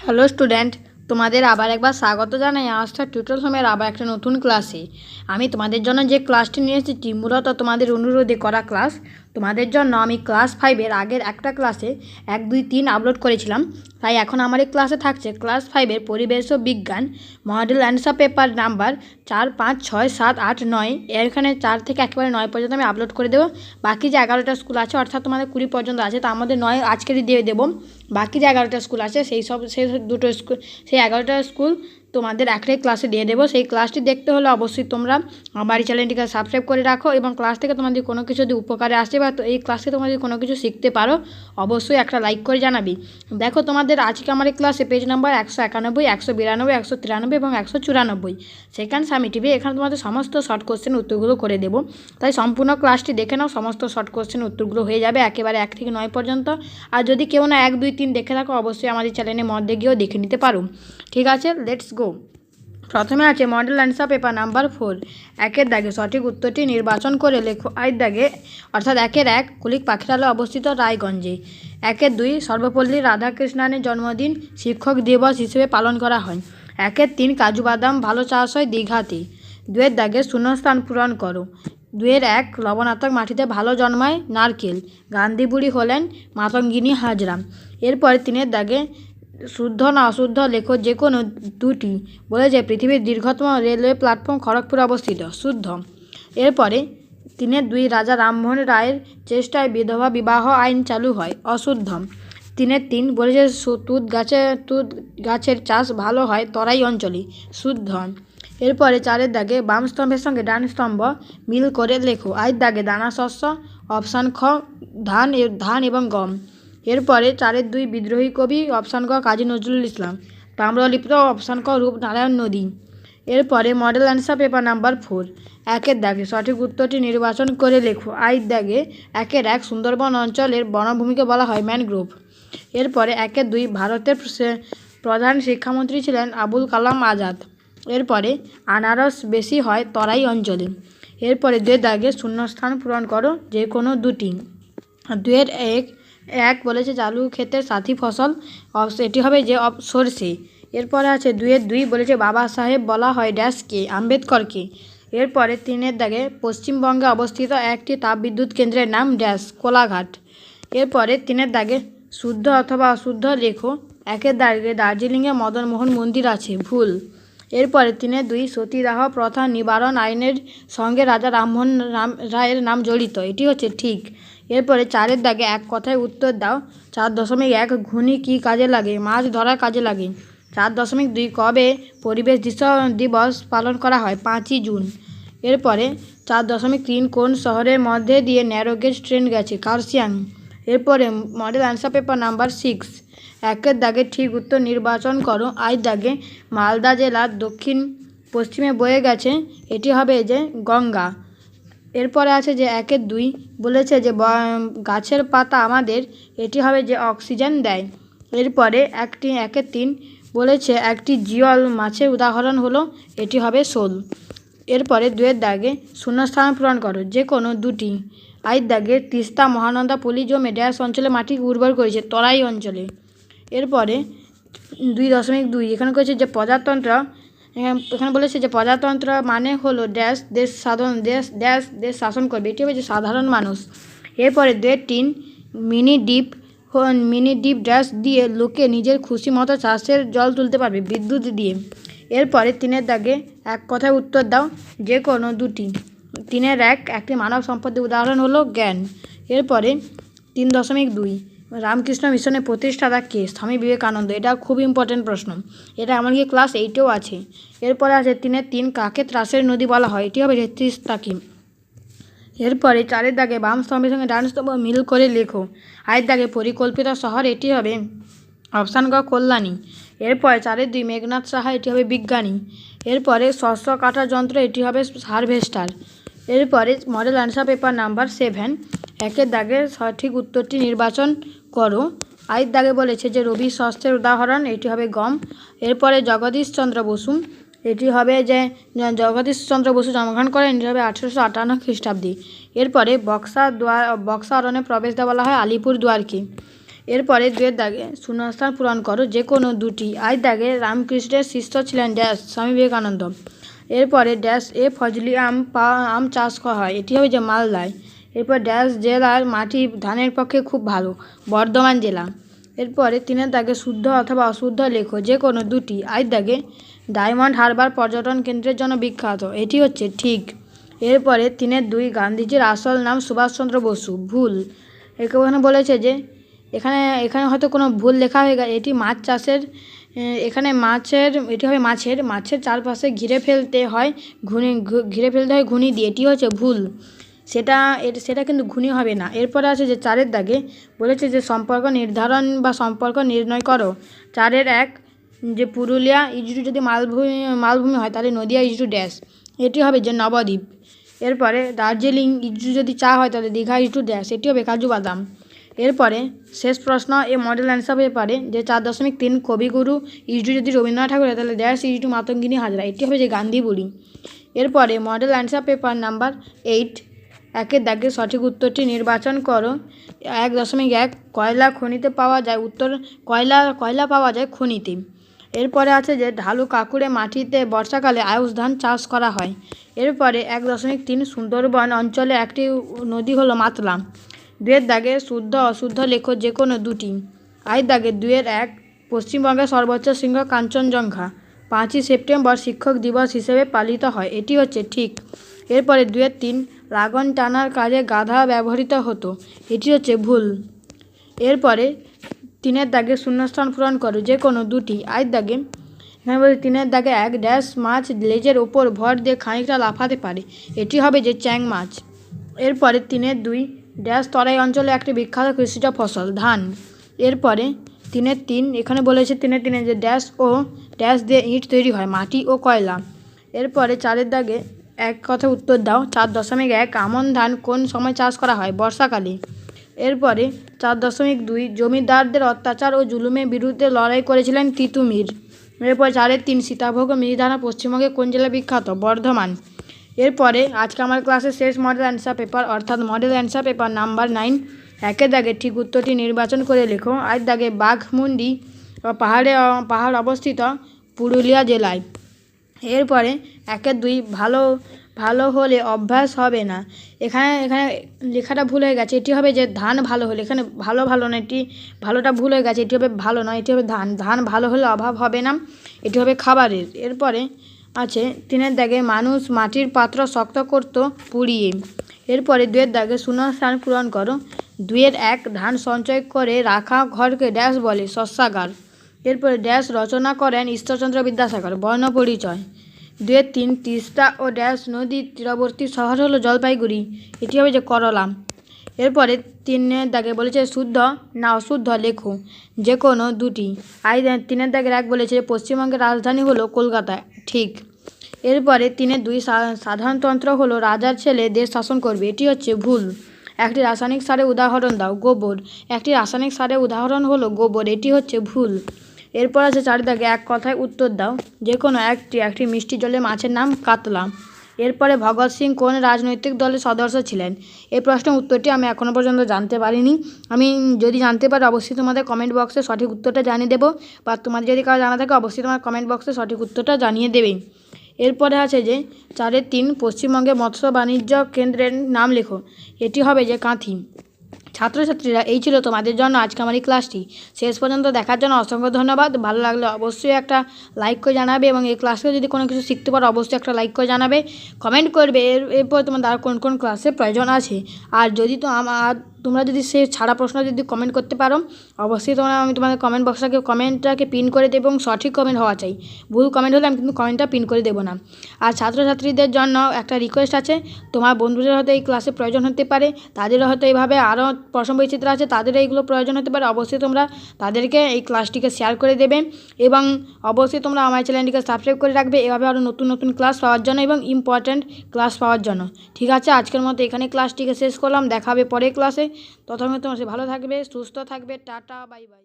Hello student, তোমাদের আবার একবার স্বাগত জানাই আস্থা টিউটোরিয়াল হোমের আবার একটা নতুন ক্লাসে। আমি তোমাদের জন্য যে ক্লাসটি নিয়ে এসেছি মূলত তোমাদের অনুরোধে করা ক্লাস। তোমাদের জন্য আমি ক্লাস 5-এর আগের একটা ক্লাসে 1, 2, 3 আপলোড করেছিলাম। তাই এখন আমার এই ক্লাসে থাকছে ক্লাস 5-এর পরিবেশ ও বিজ্ঞান মডেল অ্যান্সার পেপার নাম্বার 4, 5, 6, 7, 8, 9। এখানে 4 থেকে একেবারে 9 পর্যন্ত আমি আপলোড করে দেবো। বাকি যে 11টা স্কুল আছে, অর্থাৎ তোমাদের 20 পর্যন্ত আছে, তার মধ্যে 9 আজকেরই দিয়ে দেবো। বাকি যে 11টা স্কুল আছে সেই দুটো স্কুল, সেই 11টা স্কুল তোমাদের একটাই ক্লাসে দিয়ে দেবো। সেই ক্লাসটি দেখতে হলে অবশ্যই তোমরা আমার এই চ্যানেলটিকে সাবস্ক্রাইব করে রাখো এবং ক্লাস থেকে তোমাদের কোনো কিছু যদি উপকারে আসে বা এই ক্লাস থেকে তোমাদের কোনো কিছু শিখতে পারো অবশ্যই একটা লাইক করে জানাবি। দেখো তোমাদের আজকে আমার এই ক্লাসে পেজ নাম্বার 191, 192, 193 এবং 194 সেকেন্ড সামিটিভে। এখানে তোমাদের সমস্ত শর্ট কোশ্চেন উত্তরগুলো করে দেবো, তাই সম্পূর্ণ ক্লাসটি দেখে নাও। সমস্ত শর্ট কোশ্চেন উত্তরগুলো হয়ে যাবে একেবারে 1 থেকে 9 পর্যন্ত। আর যদি কেউ না 1, 2, 3 দেখে থাকো অবশ্যই আমাদের চ্যানেলের মধ্যে গিয়েও দেখে নিতে পারো। ঠিক আছে, লেটস গো। প্রথমে আছে মডেল অ্যান্সার পেপার নাম্বার 4। 1-এর দাগে সঠিক উত্তরটি নির্বাচন করে লেখো। 8 দাগে অর্থাৎ 1-এর 1 কুলিক পাখিরালয় অবস্থিত রায়গঞ্জে। 1-এর 2 সর্বপল্লী রাধাকৃষ্ণনের জন্মদিন শিক্ষক দিবস হিসেবে পালন করা হয়। 1-এর 3 কাজু বাদাম ভালো চাষ হয় দীঘাতে। 2-এর দাগে শূন্যস্থান পূরণ করো। 2-এর 1 লবণাত্মক মাটিতে ভালো জন্মায় নারকেল। গান্ধী বুড়ি হলেন মাতঙ্গিনী হাজরা। এরপরে 3-এর দাগে শুদ্ধ না অশুদ্ধ লেখো যে কোনো দুটি। বলেছে পৃথিবীর দীর্ঘতম রেলওয়ে প্ল্যাটফর্ম খড়গপুরে অবস্থিত, শুদ্ধ। এরপরে 3-এর 2 রাজা রামমোহন রায়ের চেষ্টায় বিধবা বিবাহ আইন চালু হয়, অশুদ্ধ। 3-এর 3 বলেছে তুঁত গাছের চাষ ভালো হয় তরাই অঞ্চলে, শুদ্ধ। এরপরে 4-এর দাগে বাম স্তম্ভের সঙ্গে ডান স্তম্ভ মিল করে লেখো। 8 দাগে দানা শস্য, অপশান খ ধান এবং গম। এরপরে 4-এর 2 বিদ্রোহী কবি, অপশান ক কাজী নজরুল ইসলাম। তাম্রলিপ্ত, অপশান ক রূপনারায়ণ নদী। এরপরে মডেল অ্যান্সার পেপার নাম্বার 4। 1-এর দাগে সঠিক উত্তরটি নির্বাচন করে লেখো। 8 দাগে 1-এর 1 সুন্দরবন অঞ্চলের বনভূমিকে বলা হয় ম্যানগ্রোভ। এরপরে 1-এর 2 ভারতের প্রধান শিক্ষামন্ত্রী ছিলেন আবুল কালাম আজাদ। এরপরে আনারস বেশি হয় তরাই অঞ্চলে। এরপরে 2-এর দাগে শূন্যস্থান পূরণ করো যে কোনো দুটি। 2-এর 1 বলেছে চালু ক্ষেতের সাথী ফসল, এটি হবে যে সরষে। এরপরে আছে 2-এর 2 বলেছে বাবা সাহেব বলা হয় ড্যাশকে, আম্বেদকরকে। এরপরে 3-এর দাগে পশ্চিমবঙ্গে অবস্থিত একটি তাপবিদ্যুৎ কেন্দ্রের নাম ড্যাশ, কোলাঘাট। এরপরে 3-এর দাগে শুদ্ধ অথবা অশুদ্ধ লেখো। 1-এর দাগে দার্জিলিংয়ে মদনমোহন মন্দির আছে, ভুল। এরপরে 3-এর 2 সতীদাহ প্রথা নিবারণ আইনের সঙ্গে রাজা রামমোহন রায়ের নাম জড়িত, এটি হচ্ছে ঠিক। এরপরে 4-এর দাগে এক কথায় উত্তর দাও। 4.1 ঘুনি কী কাজে লাগে? মাছ ধরার কাজে লাগে। 4.2 কবে পরিবেশ দিবস পালন করা হয়? 5ই জুন। এরপরে 4.3 কোন শহরের মধ্যে দিয়ে ন্যারোগেজ ট্রেন গেছে? কার্শিয়াং। এরপরে মডেল অ্যান্সার পেপার নাম্বার 6। 1-এর দাগে ঠিক উত্তর নির্বাচন করো। 8 দাগে মালদা জেলার দক্ষিণ পশ্চিমে বয়ে গেছে, এটি হবে যে গঙ্গা। এরপরে আছে যে 1-এর 2 বলেছে যে গাছের পাতা আমাদের, এটি হবে যে অক্সিজেন দেয়। এরপরে 1-এর 3 বলেছে একটি জিওল মাছের উদাহরণ হলো, এটি হবে শোল। এরপরে 2-এর দাগে শূন্যস্থান পূরণ করো যে কোনো দুটি। 8 দাগে তিস্তা মহানন্দা পলি জমে ড্যাশ অঞ্চলে মাটি উর্বর করেছে, তরাই অঞ্চলে। এরপরে 2.2 এখানে করেছে যে প্রজাতন্ত্র, এখানে বলেছে যে প্রজাতন্ত্র মানে হলো দেশ শাসন করবে, এটি হবে যে সাধারণ মানুষ। এরপরে 2-এর 3 মিনি ডিপ ড্যাশ দিয়ে লোকে নিজের খুশি মতো চাষের জল তুলতে পারবে বিদ্যুৎ দিয়ে। এরপরে 3-এর দাগে এক কথায় উত্তর দাও যে কোনো দুটি। 3-এর 1 একটি মানব সম্পদের উদাহরণ হলো জ্ঞান। এরপরে 3.2 রামকৃষ্ণ মিশনের প্রতিষ্ঠাতা কে? স্বামী বিবেকানন্দ। এটা খুব ইম্পর্টেন্ট প্রশ্ন, এটা এমনকি ক্লাস 8-এও আছে। এরপরে আছে 3-এর 3 কাকে ত্রাসের নদী বলা হয়? এটি হবে তিস্তাকে। এরপরে 4-এর দাগে বাম স্তম্ভের সঙ্গে ডান স্তম্ভ মিল করে লেখো। 8-এর দাগে পরিকল্পিত শহর, এটি হবে অপশান গ কল্যাণী। এরপরে 4-এর 2 মেঘনাথ সাহা, এটি হবে বিজ্ঞানী। এরপরে শস্য কাটার যন্ত্র, এটি হবে হারভেস্টার। এরপরে মডেল অ্যান্সার পেপার নাম্বার 7। 1-এর দাগে সঠিক উত্তরটি নির্বাচন করো। 8-এর দাগে বলেছে যে রবি শস্যের উদাহরণ, এটি হবে গম। এরপরে জগদীশচন্দ্র বসু, এটি হবে যে জগদীশচন্দ্র বসু জন্মগ্রহণ করেন, এটি হবে 1858 খ্রিস্টাব্দে। এরপরে বক্সা অরণ্যে প্রবেশ দেওয়া বলা হয় আলিপুর দুয়ারকে। এরপরে 2 দাগে শূন্যস্থান পূরণ করো যে কোনো দুটি। আই দাগে রামকৃষ্ণের শিষ্য ছিলেন ড্যাশ স্বামী বিবেকানন্দ। এরপরে ড্যাশ এ ফজলি আম চাষ করা হয়, এটি হবে যে মালদায়। এরপর ড্যাশ জেলার মাটি ধানের পক্ষে খুব ভালো, বর্ধমান জেলা। এরপরে 3 দাগে শুদ্ধ অথবা অশুদ্ধ লেখো যে কোনো দুটি। আই দাগে ডায়মন্ড হারবার পর্যটন কেন্দ্রের জন্য বিখ্যাত, এটি হচ্ছে ঠিক। এরপরে 3-2 গান্ধীজির আসল নাম সুভাষচন্দ্র বসু, ভুল। এখানে বলেছে যে এখানে হয়তো কোনো ভুল লেখা হয়ে গেছে, এটি মাছ চাষের, এখানে এটি হবে মাছের চারপাশে ঘিরে ফেলতে হয় ঘুনি দিয়ে, এটি হচ্ছে ভুল। সেটা কিন্তু ঘুনি হবে না। এরপরে আছে যে 4 দাগে বলেছে যে সম্পর্ক নির্ধারণ বা সম্পর্ক নির্ণয় করো। 4-1 যে পুরুলিয়া ইজু যদি মালভূমি হয় তাহলে নদিয়া ইজু ড্যাশ, এটি হবে যে নবদ্বীপ। এরপরে দার্জিলিং ইজু যদি চা হয় তাহলে দীঘা ইজু ড্যাশ, এটি হবে কাজু বাদাম। এরপরে শেষ প্রশ্ন এ মডেল অ্যান্সার পেপারে যে 4.3 কবিগুরু ইজু যদি রবীন্দ্রনাথ ঠাকুর হয় তাহলে ড্যাশ ইজু মাতঙ্গিনী হাজরা, এটি হবে যে গান্ধী বুড়ি। এরপরে মডেল অ্যান্সার পেপার নাম্বার 8 1 দাগে সঠিক উত্তরটি নির্বাচন করো। 1.1 কয়লা খনিতে পাওয়া যায়, উত্তর কয়লা পাওয়া যায় খনিতে। এরপরে আছে যে ঢালু কাঁকুড়ে মাটিতে বর্ষাকালে আউশ ধান চাষ করা হয়। এরপরে 1.3 সুন্দরবন অঞ্চলে একটি নদী হলো মাতলা। 2 দাগে শুদ্ধ অশুদ্ধ লেখো যে কোনো দুটি। আই দাগে 2-1 পশ্চিমবঙ্গের সর্বোচ্চ শৃঙ্গ কাঞ্চনজঙ্ঘা, 5ই সেপ্টেম্বর শিক্ষক দিবস হিসেবে পালিত হয়, এটি হচ্ছে ঠিক। এরপরে 2-3 লাগন টানার কাজে গাধা ব্যবহৃত হতো, এটি হচ্ছে ভুল। এরপরে 3 দাগে শূন্যস্থান পূরণ করো যে কোনো দুটি। আই দাগে এখানে বলছে 3 দাগে 1 ড্যাশ মাছ লেজের ওপর ভর দিয়ে খানিকটা লাফাতে পারে, এটি হবে যে চ্যাং মাছ। এরপরে 3-2 ড্যাশ তরাই অঞ্চলে একটি বিখ্যাত কৃষিজ ফসল ধান। এরপরে 3-3 এখানে বলেছে 3-3 যে ড্যাশ ও ড্যাশ দিয়ে ইট তৈরি হয়, মাটি ও কয়লা। এরপরে 4 দাগে 1 কথা উত্তর দাও। 4.1 আমন ধান কোন সময় চাষ করা হয়, বর্ষাকালে। এরপরে 4.2 জমিদারদের অত্যাচার ও জুলুমের বিরুদ্ধে লড়াই করেছিলেন তিতুমির। এরপর 4-3 সীতাভোগ ও মিহিদানা পশ্চিমবঙ্গে কোন জেলা বিখ্যাত, বর্ধমান। এরপরে আজকে আমার ক্লাসের শেষ মডেল অ্যান্সার পেপার অর্থাৎ মডেল অ্যান্সার পেপার নাম্বার 9 1 দাগে ঠিক উত্তরটি নির্বাচন করে লেখো। 8 দাগে বাঘমুন্ডি পাহাড় অবস্থিত পুরুলিয়া জেলায়। এরপরে 1-2 ভালো হলে অভ্যাস হবে না, এখানে লেখাটা ভুল হয়ে গেছে, এটি হবে যে ধান ভালো হলে, এখানে ভালো না, এটি ভালোটা ভুল হয়ে গেছে, এটি হবে ভালো নয়, এটি হবে ধান ভালো হলে অভাব হবে না, এটি হবে খাবারের। এরপরে আছে 3 দাগে মানুষ মাটির পাত্র শক্ত করত পুড়িয়ে। এরপরে 2 দাগে শূন্যস্থান পূরণ করো। 2-1 ধান সঞ্চয় করে রাখা ঘরকে ড্যাশ বলে, শস্যাগার। এরপরে ড্যাশ রচনা করেন ঈশ্বরচন্দ্র বিদ্যাসাগর, বর্ণ পরিচয়। 2-3 তিস্তা ও ড্যাশ নদীর তীরবর্তী শহর হলো জলপাইগুড়ি, এটি হবে যে করলা। এরপরে 3 দাগে বলেছে শুদ্ধ না অশুদ্ধ লেখো যে কোনো দুটি। 3 দাগের 1 বলেছে পশ্চিমবঙ্গের রাজধানী হলো কলকাতা, ঠিক। এরপরে 3-2 সাধারণতন্ত্র হলো রাজার ছেলে দেশ শাসন করবে, এটি হচ্ছে ভুল। একটি রাসায়নিক সারের উদাহরণ দাও, গোবর। একটি রাসায়নিক সারের উদাহরণ হলো গোবর, এটি হচ্ছে ভুল। এরপর আছে 4 দাগে 1 কথায় উত্তর দাও যে কোনো একটি মিষ্টি জলের মাছের নাম কাতলা। এরপরে ভগৎ সিং কোন রাজনৈতিক দলের সদস্য ছিলেন, এই প্রশ্নের উত্তরটি আমি এখনও পর্যন্ত জানতে পারিনি। আমি যদি জানতে পারি অবশ্যই তোমাদের কমেন্ট বক্সে সঠিক উত্তরটা জানিয়ে দেবো, বা তোমাদের যদি কারো জানা থাকে অবশ্যই তোমার কমেন্ট বক্সে সঠিক উত্তরটা জানিয়ে দেবে। এরপরে আছে যে 4-3 পশ্চিমবঙ্গে মৎস্য বাণিজ্য কেন্দ্রের নাম লেখো, এটি হবে যে কাঁথি। ছাত্রছাত্রীরা এই ছিল তোমাদের জন্য আজকে আমার এই ক্লাসটি। শেষ পর্যন্ত দেখার জন্য অসংখ্য ধন্যবাদ। ভালো লাগলে অবশ্যই একটা লাইক করে জানাবে, এবং এই ক্লাসে যদি কোনো কিছু শিখতে পারো অবশ্যই একটা লাইক করে জানাবে, কমেন্ট করবে এরপর তোমাদের আর কোন ক্লাসের প্রয়োজন আছে। আর যদি তোমরা যদি সে ছাড়া প্রশ্ন যদি কমেন্ট করতে পারো অবশ্যই আমি তোমাদের কমেন্টটাকে পিন করে দেবো, এবং সঠিক কমেন্ট হওয়া চাই। ভুল কমেন্ট হলে আমি কিন্তু কমেন্টটা পিন করে দেবো না। আর ছাত্রছাত্রীদের জন্য একটা রিকোয়েস্ট আছে, তোমার বন্ধুদের হয়তো এই ক্লাসে প্রয়োজন হতে পারে, তাদেরও হয়তো এইভাবে আরও প্রশ্ন বৈচিত্র্য আছে, তাদেরও এইগুলো প্রয়োজন হতে পারে, অবশ্যই তোমরা তাদেরকে এই ক্লাসটিকে শেয়ার করে দেবে, এবং অবশ্যই তোমরা আমার চ্যানেলটিকে সাবস্ক্রাইব করে রাখবে এভাবে আরও নতুন ক্লাস পাওয়ার জন্য এবং ইম্পর্ট্যান্ট ক্লাস পাওয়ার জন্য। ঠিক আছে, আজকের মতো এখানে ক্লাসটিকে শেষ করলাম, দেখা হবে পরের ক্লাসে। ততক্ষণ তোমরা ভালো থাকবে, সুস্থ থাকবে, টাটা, বাই বাই।